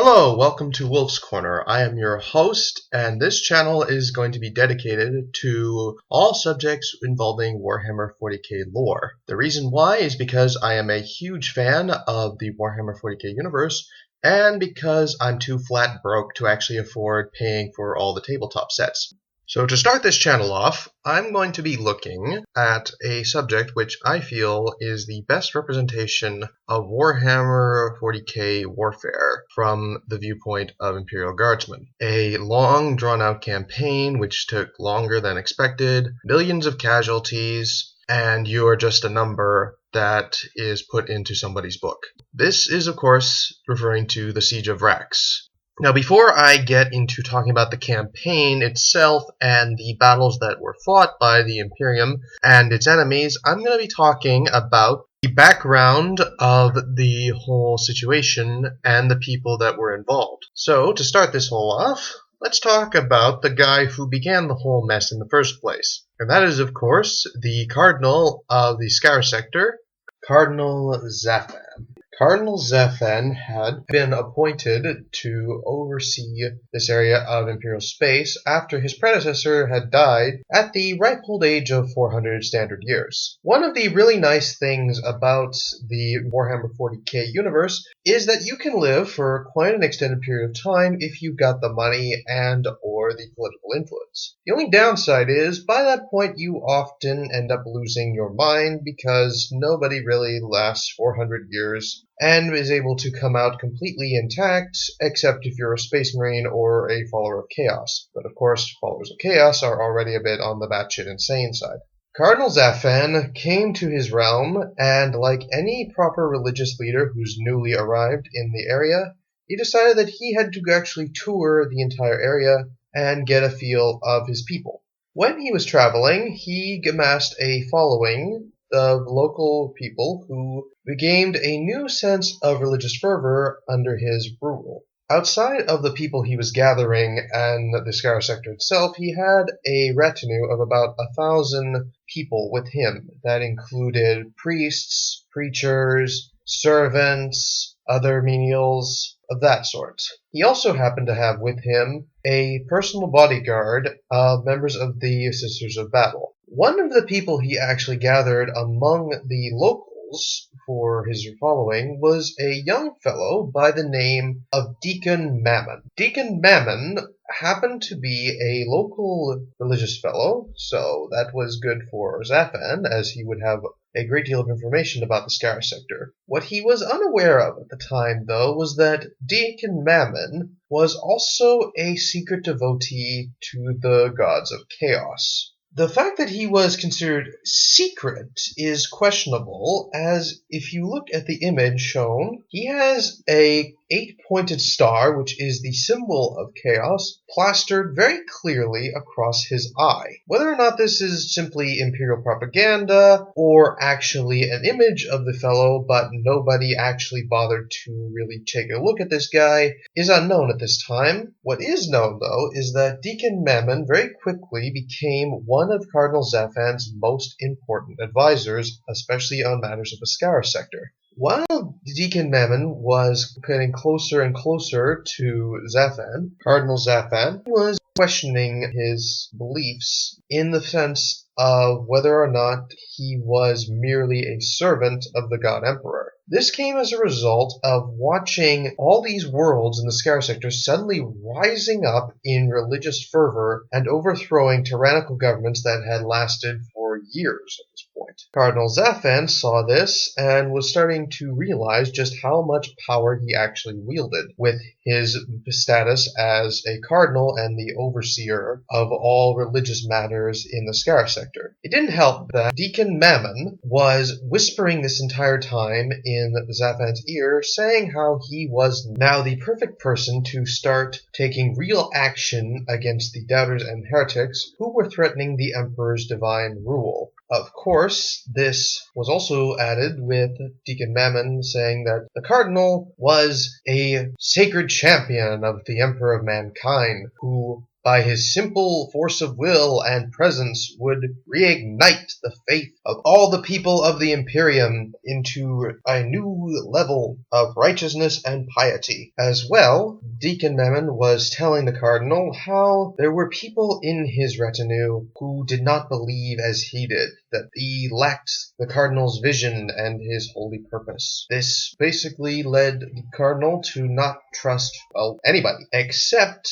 Hello, welcome to Wolf's Corner. I am your host, and this channel is going to be dedicated to all subjects involving Warhammer 40k lore. The reason why is because I am a huge fan of the Warhammer 40k universe, and because I'm too flat broke to actually afford paying for all the tabletop sets. So to start this channel off, I'm going to be looking at a subject which I feel is the best representation of Warhammer 40k warfare from the viewpoint of Imperial Guardsmen. A long, drawn-out campaign which took longer than expected, millions of casualties, and you are just a number that is put into somebody's book. This is, of course, referring to the Siege of Vraks. Now, before I get into talking about the campaign itself and the battles that were fought by the Imperium and its enemies, I'm going to be talking about the background of the whole situation and the people that were involved. So, to start this whole off, let's talk about the guy who began the whole mess in the first place. And that is, of course, the Cardinal of the Scar Sector, Cardinal Zaffan. Cardinal Zaffan had been appointed to oversee this area of Imperial space after his predecessor had died at the ripe old age of 400 standard years. One of the really nice things about the Warhammer 40k universe is that you can live for quite an extended period of time if you've got the money and or the political influence. The only downside is, by that point you often end up losing your mind because nobody really lasts 400 years and is able to come out completely intact, except if you're a Space Marine or a follower of Chaos. But of course, followers of Chaos are already a bit on the batshit insane side. Cardinal Zaffan came to his realm, and like any proper religious leader who's newly arrived in the area, he decided that he had to actually tour the entire area and get a feel of his people. When he was traveling, he amassed a following of local people who gained a new sense of religious fervor under his rule. Outside of the people he was gathering and the Scar Sector itself, he had a retinue of about 1,000 people with him. That included priests, preachers, servants, other menials, of that sort. He also happened to have with him a personal bodyguard of members of the Sisters of Battle. One of the people he actually gathered among the locals for his following was a young fellow by the name of Deacon Mammon. Deacon Mammon happened to be a local religious fellow, so that was good for Zaffan, as he would have a great deal of information about the Scar Sector. What he was unaware of at the time, though, was that Deacon Mammon was also a secret devotee to the gods of chaos. The fact that he was considered secret is questionable, as if you look at the image shown, he has a 8-pointed star, which is the symbol of chaos, plastered very clearly across his eye. Whether or not this is simply Imperial propaganda, or actually an image of the fellow, but nobody actually bothered to really take a look at this guy, is unknown at this time. What is known, though, is that Deacon Mammon very quickly became one of Cardinal Zaffan's most important advisors, especially on matters of the Scar Sector. While Deacon Mammon was getting closer and closer to Zaffan, Cardinal Zaffan was questioning his beliefs in the sense of whether or not he was merely a servant of the God Emperor. This came as a result of watching all these worlds in the Scar Sector suddenly rising up in religious fervor and overthrowing tyrannical governments that had lasted for years at this point. Cardinal Zaffan saw this and was starting to realize just how much power he actually wielded with his status as a cardinal and the overseer of all religious matters in the Scar Sector. It didn't help that Deacon Mammon was whispering this entire time in Zaffan's ear, saying how he was now the perfect person to start taking real action against the doubters and heretics who were threatening the Emperor's divine rule. Of course, this was also added with Deacon Mammon saying that the Cardinal was a sacred champion of the Emperor of Mankind, who by his simple force of will and presence, would reignite the faith of all the people of the Imperium into a new level of righteousness and piety. As well, Deacon Mammon was telling the Cardinal how there were people in his retinue who did not believe as he did, that he lacked the Cardinal's vision and his holy purpose. This basically led the Cardinal to not trust, anybody, except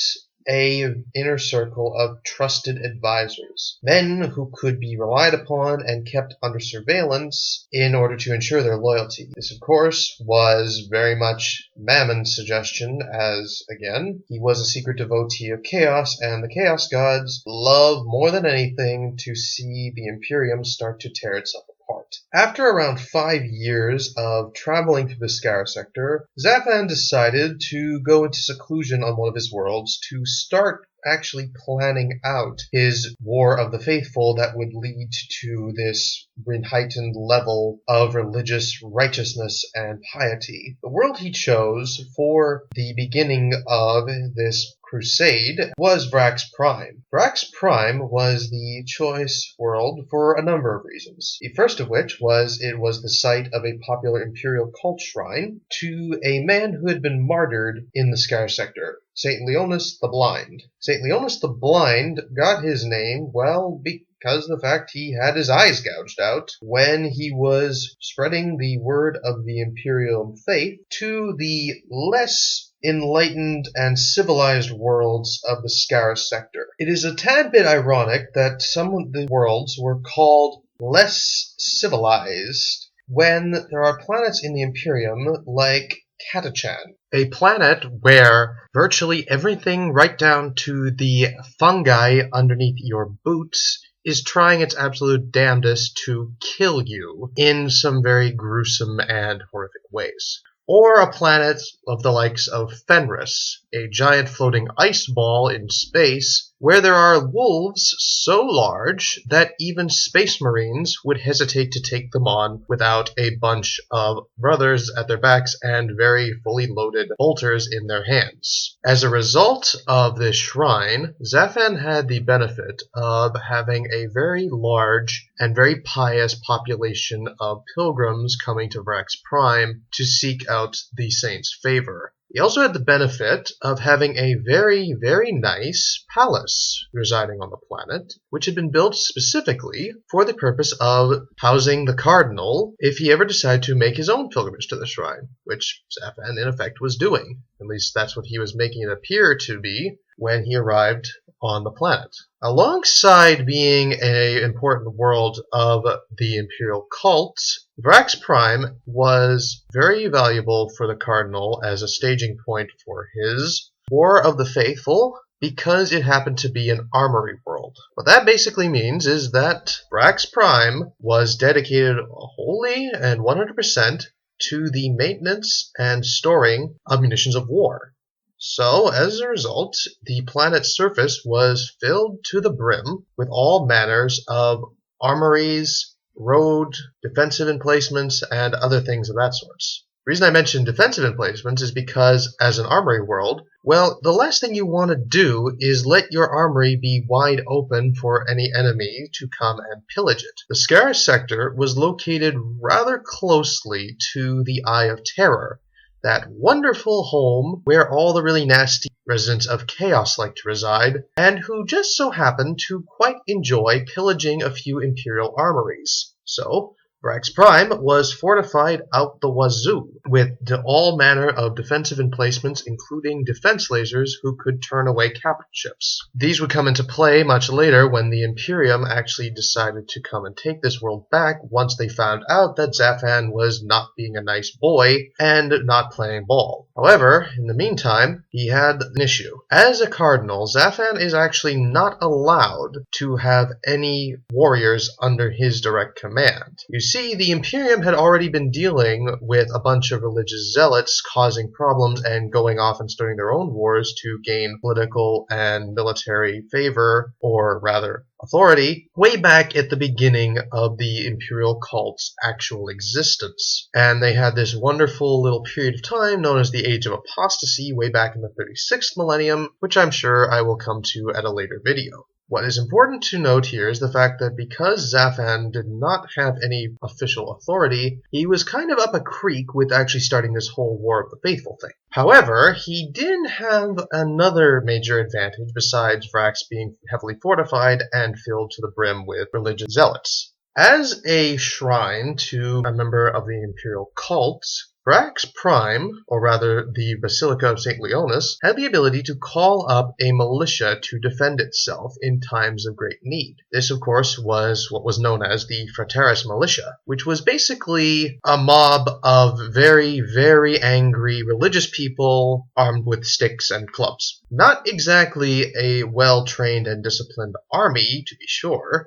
a inner circle of trusted advisors, men who could be relied upon and kept under surveillance in order to ensure their loyalty. This, of course, was very much Mammon's suggestion, as, again, he was a secret devotee of chaos, and the Chaos Gods love more than anything to see the Imperium start to tear itself apart. After around 5 years of traveling through the Scar sector, Zaphan decided to go into seclusion on one of his worlds to start actually planning out his War of the Faithful that would lead to this heightened level of religious righteousness and piety. The world he chose for the beginning of this crusade was Vraks Prime. Vraks Prime was the choice world for a number of reasons. The first of which was it was the site of a popular imperial cult shrine to a man who had been martyred in the Scar sector, St. Leonis the Blind. St. Leonis the Blind got his name, well, because of the fact he had his eyes gouged out when he was spreading the word of the imperial faith to the less enlightened and civilized worlds of the Scar sector. It is a tad bit ironic that some of the worlds were called less civilized when there are planets in the Imperium like Catachan, a planet where virtually everything right down to the fungi underneath your boots is trying its absolute damnedest to kill you in some very gruesome and horrific ways. Or a planet of the likes of Fenris, a giant floating ice ball in space where there are wolves so large that even space marines would hesitate to take them on without a bunch of brothers at their backs and very fully loaded bolters in their hands. As a result of this shrine, Zaphan had the benefit of having a very large and very pious population of pilgrims coming to Vraks Prime to seek out the saint's favor. He also had the benefit of having a very, very nice palace residing on the planet, which had been built specifically for the purpose of housing the cardinal if he ever decided to make his own pilgrimage to the shrine, which Zaphan in effect was doing. At least that's what he was making it appear to be when he arrived on the planet. Alongside being an important world of the imperial cult, Vraks Prime was very valuable for the Cardinal as a staging point for his War of the Faithful because it happened to be an armory world. What that basically means is that Vraks Prime was dedicated wholly and 100% to the maintenance and storing of munitions of war. So, as a result, the planet's surface was filled to the brim with all manners of armories, road, defensive emplacements, and other things of that sort. The reason I mention defensive emplacements is because, as an armory world, well, the last thing you want to do is let your armory be wide open for any enemy to come and pillage it. The Scar sector was located rather closely to the Eye of Terror, that wonderful home where all the really nasty residents of Chaos like to reside, and who just so happen to quite enjoy pillaging a few Imperial armories. So, Vraks Prime was fortified out the wazoo, with all manner of defensive emplacements, including defense lasers who could turn away capital ships. These would come into play much later when the Imperium actually decided to come and take this world back once they found out that Zaphan was not being a nice boy and not playing ball. However, in the meantime, he had an issue. As a cardinal, Zaphan is actually not allowed to have any warriors under his direct command. You see, the Imperium had already been dealing with a bunch of religious zealots causing problems and going off and starting their own wars to gain political and military favor, or rather authority, way back at the beginning of the imperial cult's actual existence. And they had this wonderful little period of time known as the Age of Apostasy way back in the 36th millennium, which I'm sure I will come to at a later video. What is important to note here is the fact that because Zaphan did not have any official authority, he was kind of up a creek with actually starting this whole War of the Faithful thing. However, he did have another major advantage besides Vraks being heavily fortified and filled to the brim with religious zealots. As a shrine to a member of the imperial cult, Vraks Prime, or rather the Basilica of St. Leonis, had the ability to call up a militia to defend itself in times of great need. This, of course, was what was known as the Frateris Militia, which was basically a mob of very, very angry religious people armed with sticks and clubs. Not exactly a well-trained and disciplined army, to be sure,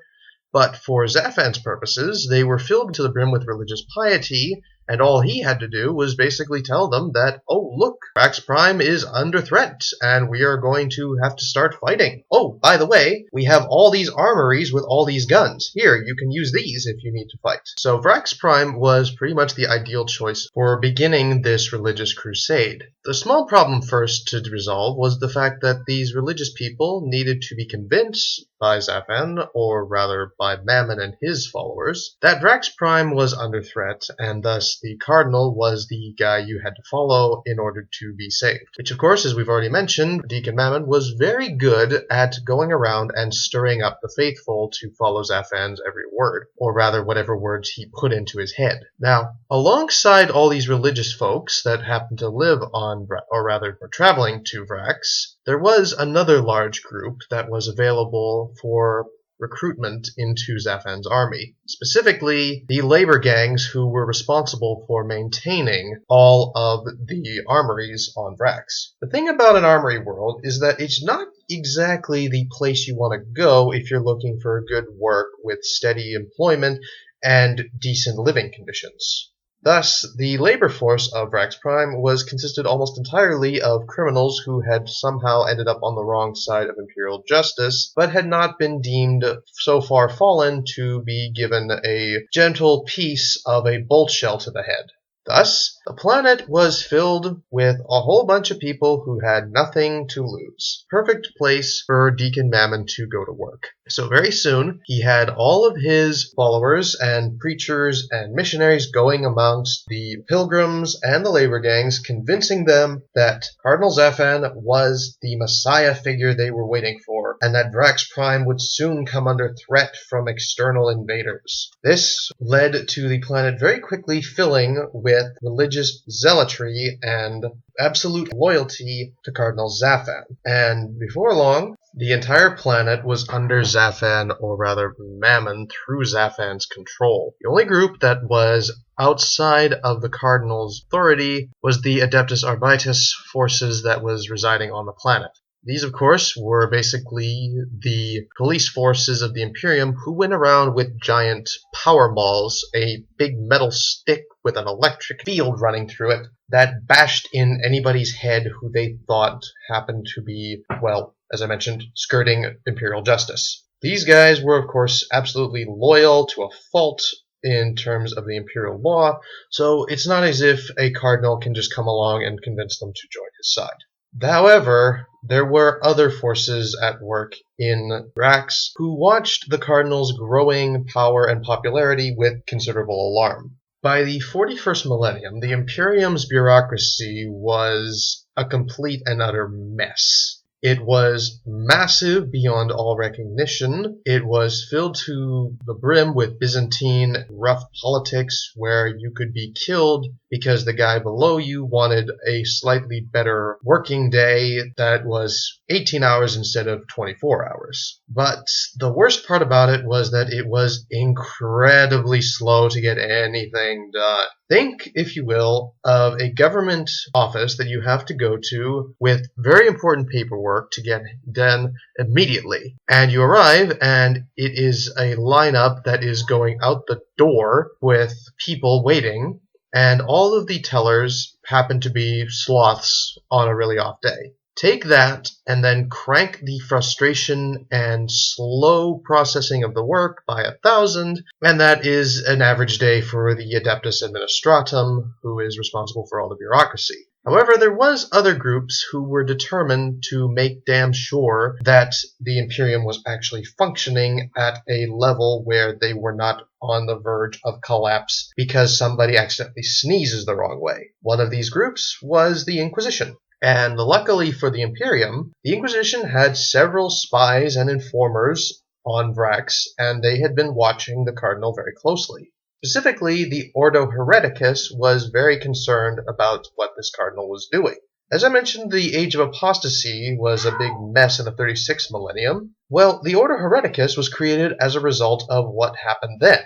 but for Zaphan's purposes, they were filled to the brim with religious piety, and all he had to do was basically tell them that, oh, look, Vraks Prime is under threat, and we are going to have to start fighting. Oh, by the way, we have all these armories with all these guns. Here, you can use these if you need to fight. So Vraks Prime was pretty much the ideal choice for beginning this religious crusade. The small problem first to resolve was the fact that these religious people needed to be convinced by Zaphan, or rather by Mammon and his followers, that Vraks Prime was under threat, and thus the Cardinal was the guy you had to follow in order to be saved. Which, of course, as we've already mentioned, Deacon Mammon was very good at going around and stirring up the faithful to follow Zaphan's every word, or rather whatever words he put into his head. Now, alongside all these religious folks that happened to live on, or rather were traveling to Vraks, there was another large group that was available for recruitment into Zaphan's army. Specifically, the labor gangs who were responsible for maintaining all of the armories on Vraks. The thing about an armory world is that it's not exactly the place you want to go if you're looking for good work with steady employment and decent living conditions. Thus, the labor force of Vraks Prime consisted almost entirely of criminals who had somehow ended up on the wrong side of imperial justice, but had not been deemed so far fallen to be given a gentle piece of a bolt shell to the head. Thus, the planet was filled with a whole bunch of people who had nothing to lose. Perfect place for Deacon Mammon to go to work. So very soon, he had all of his followers and preachers and missionaries going amongst the pilgrims and the labor gangs, convincing them that Cardinal Zaphan was the Messiah figure they were waiting for, and that Vraks Prime would soon come under threat from external invaders. This led to the planet very quickly filling with religious zealotry and absolute loyalty to Cardinal Zaphan. And before long, the entire planet was under Zaphan, or rather Mammon, through Zaphan's control. The only group that was outside of the Cardinal's authority was the Adeptus Arbites forces that was residing on the planet. These, of course, were basically the police forces of the Imperium who went around with giant power balls, a big metal stick with an electric field running through it, that bashed in anybody's head who they thought happened to be, well, as I mentioned, skirting imperial justice. These guys were, of course, absolutely loyal to a fault in terms of the imperial law, so it's not as if a cardinal can just come along and convince them to join his side. However, there were other forces at work in Vraks who watched the Cardinal's growing power and popularity with considerable alarm. By the 41st millennium, the Imperium's bureaucracy was a complete and utter mess. It was massive beyond all recognition. It was filled to the brim with Byzantine rough politics where you could be killed because the guy below you wanted a slightly better working day that was 18 hours instead of 24 hours. But the worst part about it was that it was incredibly slow to get anything done. Think, if you will, of a government office that you have to go to with very important paperwork to get done immediately. And you arrive, and it is a lineup that is going out the door with people waiting, and all of the tellers happen to be sloths on a really off day. Take that and then crank the frustration and slow processing of the work by 1,000, and that is an average day for the Adeptus Administratum, who is responsible for all the bureaucracy. However, there was other groups who were determined to make damn sure that the Imperium was actually functioning at a level where they were not on the verge of collapse because somebody accidentally sneezes the wrong way. One of these groups was the Inquisition. And luckily for the Imperium, the Inquisition had several spies and informers on Vraks, and they had been watching the Cardinal very closely. Specifically, the Ordo Hereticus was very concerned about what this Cardinal was doing. As I mentioned, the Age of Apostasy was a big mess in the 36th millennium. Well, the Ordo Hereticus was created as a result of what happened then.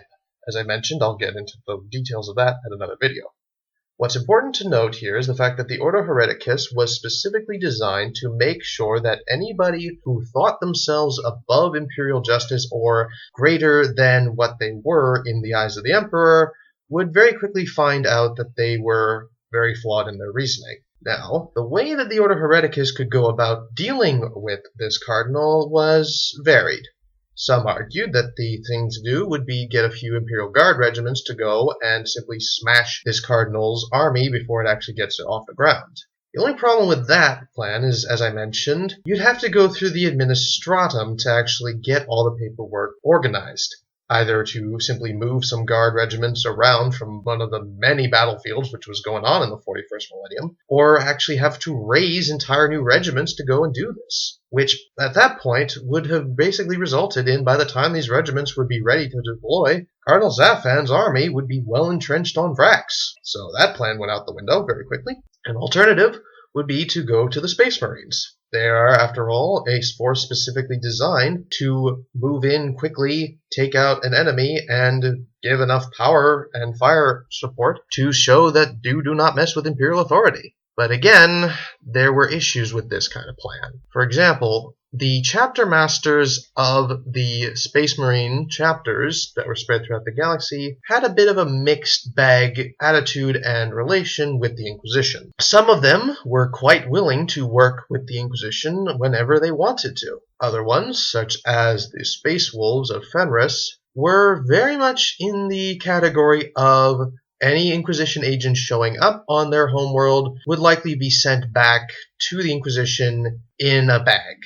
As I mentioned, I'll get into the details of that in another video. What's important to note here is the fact that the Ordo Hereticus was specifically designed to make sure that anybody who thought themselves above imperial justice or greater than what they were in the eyes of the Emperor would very quickly find out that they were very flawed in their reasoning. Now, the way that the Ordo Hereticus could go about dealing with this cardinal was varied. Some argued that the thing to do would be get a few Imperial Guard regiments to go and simply smash this cardinal's army before it actually gets it off the ground. The only problem with that plan is, as I mentioned, you'd have to go through the administratum to actually get all the paperwork organized. Either to simply move some guard regiments around from one of the many battlefields which was going on in the 41st millennium, or actually have to raise entire new regiments to go and do this, which at that point would have basically resulted in, by the time these regiments would be ready to deploy, Cardinal Zaphan's army would be well entrenched on Vraks. So that plan went out the window very quickly. An alternative would be to go to the Space Marines. They are, after all, a force specifically designed to move in quickly, take out an enemy, and give enough power and fire support to show that do not mess with Imperial authority. But again, there were issues with this kind of plan. For example, the chapter masters of the Space Marine chapters that were spread throughout the galaxy had a bit of a mixed bag attitude and relation with the Inquisition. Some of them were quite willing to work with the Inquisition whenever they wanted to. Other ones, such as the Space Wolves of Fenris, were very much in the category of any Inquisition agent showing up on their homeworld would likely be sent back to the Inquisition in a bag,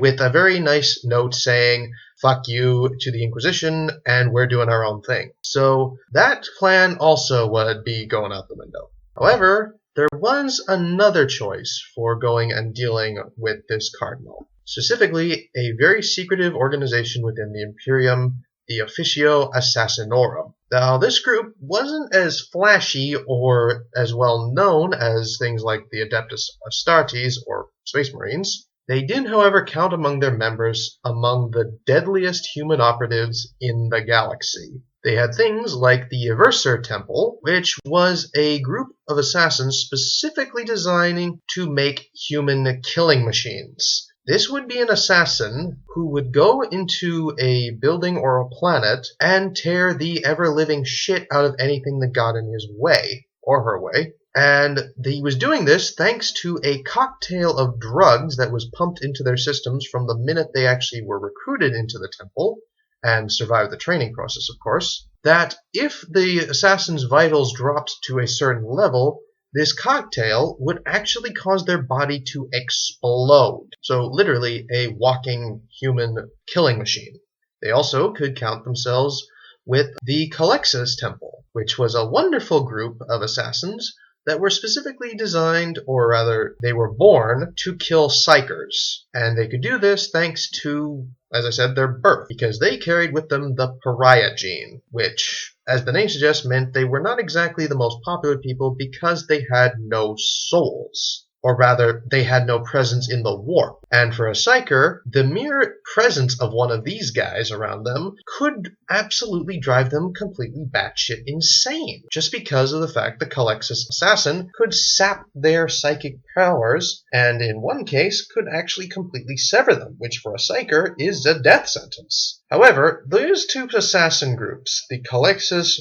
with a very nice note saying, "Fuck you" to the Inquisition, and we're doing our own thing. So that plan also would be going out the window. However, there was another choice for going and dealing with this cardinal. Specifically, a very secretive organization within the Imperium, the Officio Assassinorum. Now, this group wasn't as flashy or as well known as things like the Adeptus Astartes or Space Marines. They did, however, count among their members among the deadliest human operatives in the galaxy. They had things like the Eversur Temple, which was a group of assassins specifically designing to make human killing machines. This would be an assassin who would go into a building or a planet and tear the ever-living shit out of anything that got in his way, or her way. And he was doing this thanks to a cocktail of drugs that was pumped into their systems from the minute they actually were recruited into the temple, and survived the training process, of course, that if the assassin's vitals dropped to a certain level, this cocktail would actually cause their body to explode. So literally a walking human killing machine. They also could count themselves with the Calexis Temple, which was a wonderful group of assassins that were specifically designed, or rather, they were born to kill psychers. And they could do this thanks to, as I said, their birth, because they carried with them the pariah gene, which, as the name suggests, meant they were not exactly the most popular people because they had no souls. Or rather, they had no presence in the warp. And for a Psyker, the mere presence of one of these guys around them could absolutely drive them completely batshit insane, just because of the fact the Calexis assassin could sap their psychic powers, and in one case could actually completely sever them, which for a Psyker is a death sentence. However, those two assassin groups, the Calexis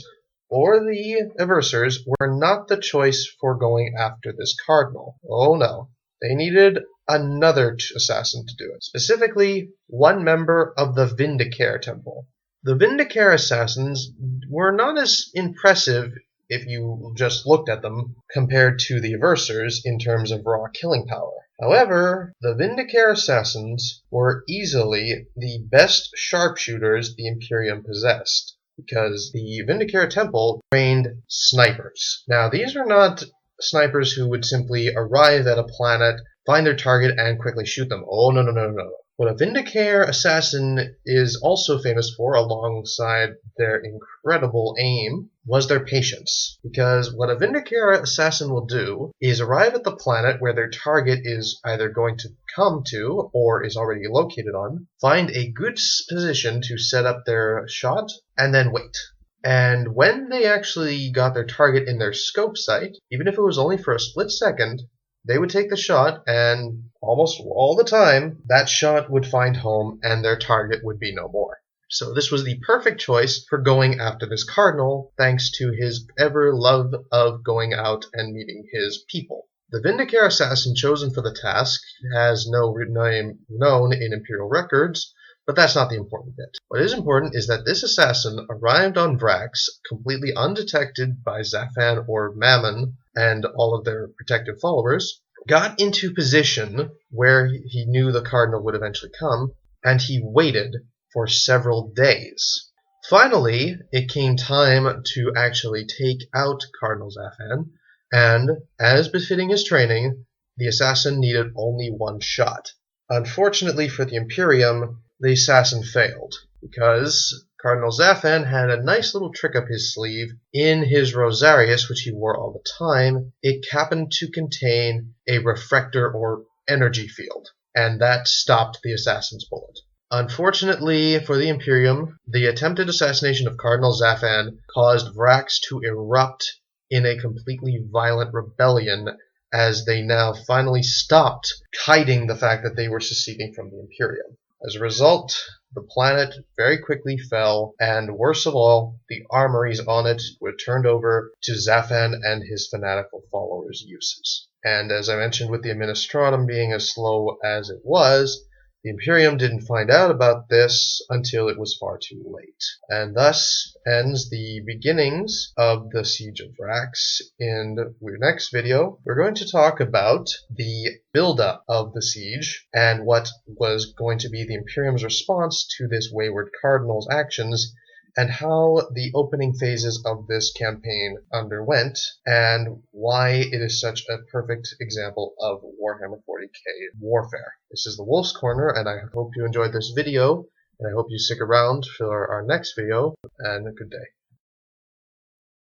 or the Aversirs, were not the choice for going after this cardinal. Oh no. They needed another assassin to do it. Specifically, one member of the Vindicare Temple. The Vindicare assassins were not as impressive if you just looked at them compared to the Aversirs in terms of raw killing power. However, the Vindicare assassins were easily the best sharpshooters the Imperium possessed, because the Vindicare Temple trained snipers. Now, these are not snipers who would simply arrive at a planet, find their target, and quickly shoot them. Oh, no, no, no, no. What a Vindicare assassin is also famous for, alongside their incredible aim, was their patience. Because what a Vindicare assassin will do is arrive at the planet where their target is either going to come to or is already located on, find a good position to set up their shot, and then wait. And when they actually got their target in their scope sight, even if it was only for a split second, they would take the shot, and almost all the time, that shot would find home and their target would be no more. So this was the perfect choice for going after this cardinal, thanks to his ever love of going out and meeting his people. The Vindicare assassin chosen for the task has no name known in Imperial records, but that's not the important bit. What is important is that this assassin arrived on Vraks completely undetected by Zafan or Mammon and all of their protective followers, got into position where he knew the cardinal would eventually come, and he waited for several days. Finally, it came time to actually take out Cardinal Zafan, and, as befitting his training, the assassin needed only one shot. Unfortunately for the Imperium, the assassin failed, because Cardinal Zafan had a nice little trick up his sleeve. In his Rosarius, which he wore all the time, it happened to contain a refractor or energy field, and that stopped the assassin's bullet. Unfortunately for the Imperium, the attempted assassination of Cardinal Zafan caused Vraks to erupt in a completely violent rebellion, as they now finally stopped hiding the fact that they were seceding from the Imperium. As a result, the planet very quickly fell, and worst of all, the armories on it were turned over to Zafan and his fanatical followers' uses. And as I mentioned, with the Administratum being as slow as it was, the Imperium didn't find out about this until it was far too late. And thus ends the beginnings of the Siege of Vraks. In the next video, we're going to talk about the build-up of the siege and what was going to be the Imperium's response to this wayward cardinal's actions, and how the opening phases of this campaign underwent, and why it is such a perfect example of Warhammer 40k warfare. This is the Wolf's Corner, and I hope you enjoyed this video, and I hope you stick around for our next video, and a good day.